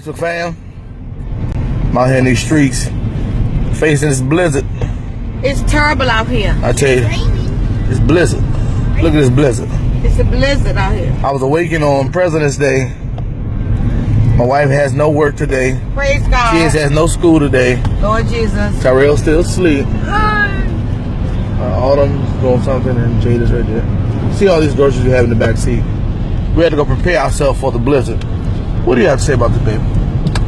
Facebook fam, I'm out here in these streets facing this blizzard. It's terrible out here. I tell you, it's blizzard. Look at this blizzard. It's a blizzard out here. I was awakened on President's Day. My wife has no work today. Praise God. Kids has no school today. Lord Jesus. Tyrell still asleep. Autumn's doing something and Jada's right there. See all these groceries we have in the back seat. We had to go prepare ourselves for the blizzard. What do you have to say about this, baby?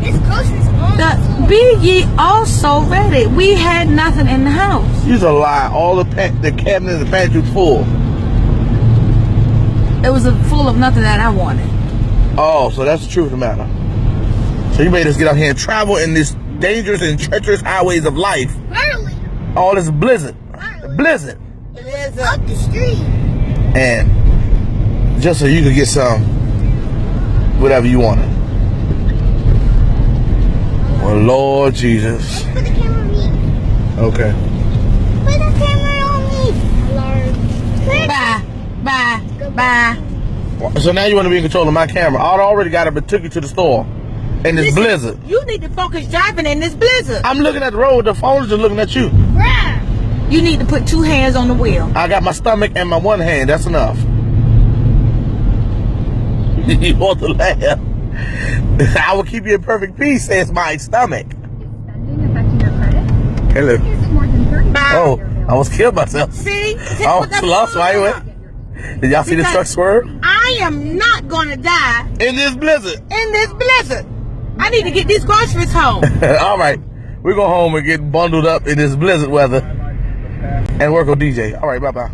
It's groceries on. Be ye also ready. We had nothing in the house. You's a lie. All the cabinet and the pantry was full. It was full of nothing that I wanted. Oh, so that's the truth of the matter. So you made us get out here and travel in this dangerous and treacherous highways of life. Early. All this blizzard. Blizzard. It was up the street. And just so you could get some, whatever you wanted. Well, Lord Jesus. Put the camera on me. Okay. Put the camera on me. Lord. Bye. So now you want to be in control of my camera. I already got it, but took you to the store. In this blizzard. You need to focus driving in this blizzard. I'm looking at the road. The phone is just looking at you. Bruh. You need to put 2 hands on the wheel. I got my stomach and my one hand. That's enough. You want to laugh? I will keep you in perfect peace, says my stomach. Hello. Bye. Oh, I almost killed myself. See? I almost lost my way. Did y'all see the truck swerve? I am not going to die In this blizzard. in this blizzard. I need to get these groceries home. All right. We go home and get bundled up in this blizzard weather and work on DJ. All right, bye-bye.